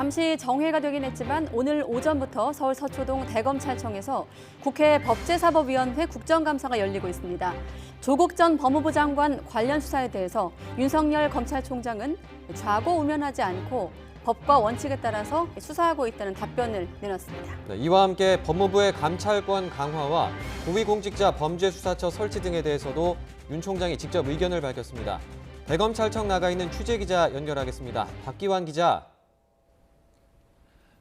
잠시 정회가 되긴 했지만 오늘 오전부터 서울 서초동 대검찰청에서 국회 법제사법위원회 국정감사가 열리고 있습니다. 조국 전 법무부 장관 관련 수사에 대해서 윤석열 검찰총장은 좌고우면하지 않고 법과 원칙에 따라서 수사하고 있다는 답변을 내놨습니다. 네, 이와 함께 법무부의 감찰권 강화와 고위공직자 범죄수사처 설치 등에 대해서도 윤 총장이 직접 의견을 밝혔습니다. 대검찰청 나가 있는 취재기자 연결하겠습니다. 박기환 기자.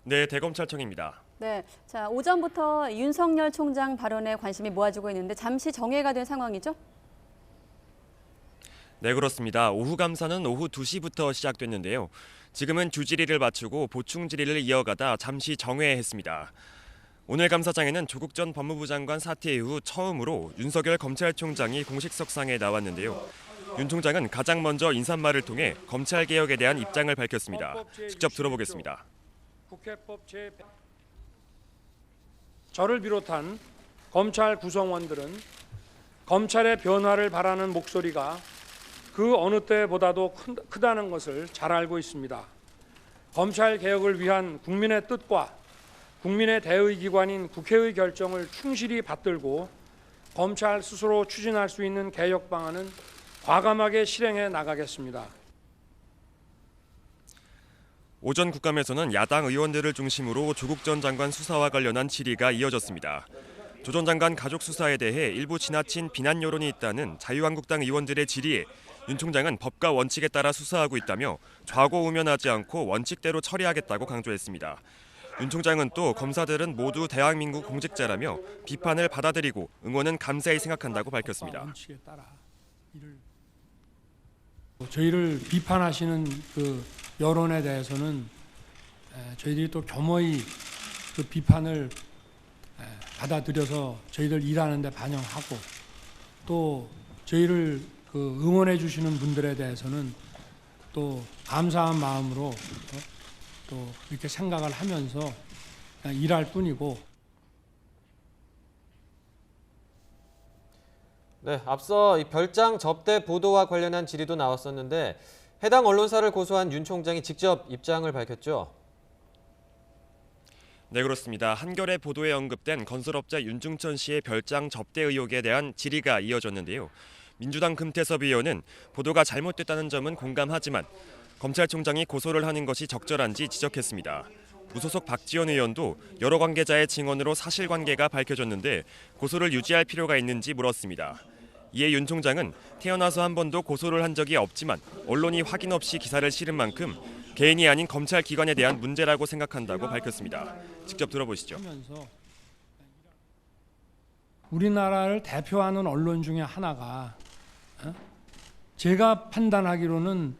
네, 대검찰청입니다. 네, 자 오전부터 윤석열 총장 발언에 관심이 모아지고 있는데 잠시 정회가 된 상황이죠? 네, 그렇습니다. 오후 감사는 오후 2시부터 시작됐는데요. 지금은 주질의를 마치고 보충 질의를 이어가다 잠시 정회했습니다. 오늘 감사장에는 조국 전 법무부 장관 사퇴 이후 처음으로 윤석열 검찰총장이 공식석상에 나왔는데요. 윤 총장은 가장 먼저 인사말을 통해 검찰개혁에 대한 입장을 밝혔습니다. 직접 들어보겠습니다. 저를 비롯한 검찰 구성원들은 검찰의 변화를 바라는 목소리가 그 어느 때보다도 크다는 것을 잘 알고 있습니다. 검찰 개혁을 위한 국민의 뜻과 국민의 대의기관인 국회의 결정을 충실히 받들고 검찰 스스로 추진할 수 있는 개혁 방안은 과감하게 실행해 나가겠습니다. 오전 국감에서는 야당 의원들을 중심으로 조국 전 장관 수사와 관련한 질의가 이어졌습니다. 조 전 장관 가족 수사에 대해 일부 지나친 비난 여론이 있다는 자유한국당 의원들의 질의에 윤 총장은 법과 원칙에 따라 수사하고 있다며 좌고우면하지 않고 원칙대로 처리하겠다고 강조했습니다. 윤 총장은 또 검사들은 모두 대한민국 공직자라며 비판을 받아들이고 응원은 감사히 생각한다고 밝혔습니다. 저희를 비판하시는 그 여론에 대해서는 저희들이 또 겸허히 그 비판을 받아들여서 저희들 일하는 데 반영하고 또 저희를 그 응원해 주시는 분들에 대해서는 또 감사한 마음으로 또 이렇게 생각을 하면서 그냥 일할 뿐이고. 네, 앞서 이 별장 접대 보도와 관련한 질의도 나왔었는데 해당 언론사를 고소한 윤 총장이 직접 입장을 밝혔죠. 네, 그렇습니다. 한겨레 보도에 언급된 건설업자 윤중천 씨의 별장 접대 의혹에 대한 질의가 이어졌는데요. 민주당 금태섭 의원은 보도가 잘못됐다는 점은 공감하지만 검찰총장이 고소를 하는 것이 적절한지 지적했습니다. 무소속 박지원 의원도 여러 관계자의 증언으로 사실관계가 밝혀졌는데 고소를 유지할 필요가 있는지 물었습니다. 이에 윤 총장은 태어나서 한 번도 고소를 한 적이 없지만 언론이 확인 없이 기사를 실은 만큼 개인이 아닌 검찰 기관에 대한 문제라고 생각한다고 밝혔습니다. 직접 들어보시죠. 우리나라를 대표하는 언론 중에 하나가 제가 판단하기로는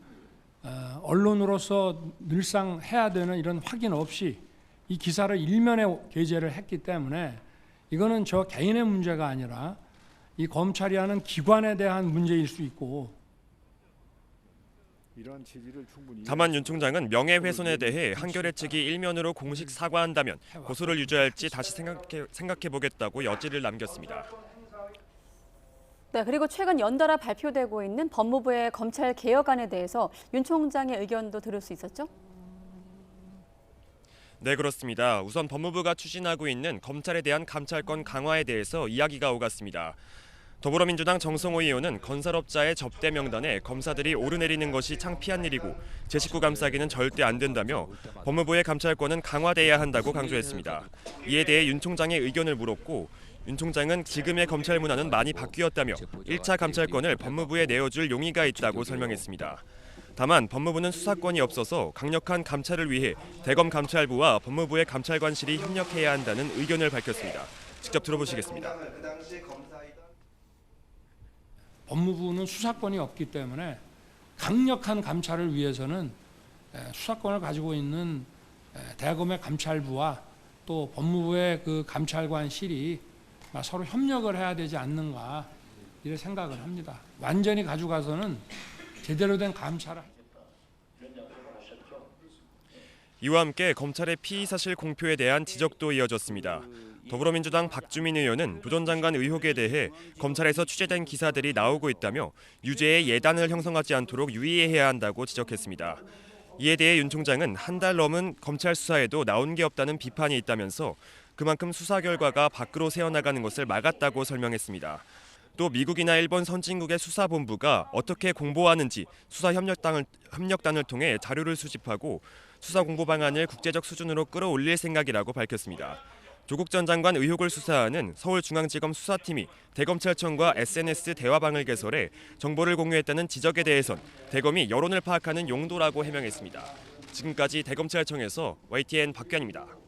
언론으로서 늘상 해야 되는 이런 확인 없이 이 기사를 일면에 게재를 했기 때문에 이거는 저 개인의 문제가 아니라 이 검찰이 하는 기관에 대한 문제일 수 있고. 다만 윤 총장은 명예훼손에 대해 한겨레 측이 일면으로 공식 사과한다면 고소를 유지할지 다시 생각해보겠다고 여지를 남겼습니다. 네, 그리고 최근 연달아 발표되고 있는 법무부의 검찰 개혁안에 대해서 윤 총장의 의견도 들을 수 있었죠? 네, 그렇습니다. 우선 법무부가 추진하고 있는 검찰에 대한 감찰권 강화에 대해서 이야기가 오갔습니다. 더불어민주당 정성호 의원은 건설업자의 접대 명단에 검사들이 오르내리는 것이 창피한 일이고 제 식구 감싸기는 절대 안 된다며 법무부의 감찰권은 강화돼야 한다고 강조했습니다. 이에 대해 윤 총장의 의견을 물었고 윤 총장은 지금의 검찰 문화는 많이 바뀌었다며 1차 감찰권을 법무부에 내어줄 용의가 있다고 설명했습니다. 다만 법무부는 수사권이 없어서 강력한 감찰을 위해 대검감찰부와 법무부의 감찰관실이 협력해야 한다는 의견을 밝혔습니다. 직접 들어보시겠습니다. 법무부는 수사권이 없기 때문에 강력한 감찰을 위해서는 수사권을 가지고 있는 대검의 감찰부와 또 법무부의 그 감찰관실이 서로 협력을 해야 되지 않는가 이렇게 생각을 합니다. 완전히 가져가서는 제대로 된 감찰을. 이와 함께 검찰의 피의사실 공표에 대한 지적도 이어졌습니다. 더불어민주당 박주민 의원은 조 전 장관 의혹에 대해 검찰에서 취재된 기사들이 나오고 있다며 유죄의 예단을 형성하지 않도록 유의해야 한다고 지적했습니다. 이에 대해 윤 총장은 한 달 넘은 검찰 수사에도 나온 게 없다는 비판이 있다면서 그만큼 수사 결과가 밖으로 새어나가는 것을 막았다고 설명했습니다. 또 미국이나 일본 선진국의 수사본부가 어떻게 공보하는지 수사협력단을 통해 자료를 수집하고 수사 공보 방안을 국제적 수준으로 끌어올릴 생각이라고 밝혔습니다. 조국 전 장관 의혹을 수사하는 서울중앙지검 수사팀이 대검찰청과 SNS 대화방을 개설해 정보를 공유했다는 지적에 대해선 대검이 여론을 파악하는 용도라고 해명했습니다. 지금까지 대검찰청에서 YTN 박규환입니다.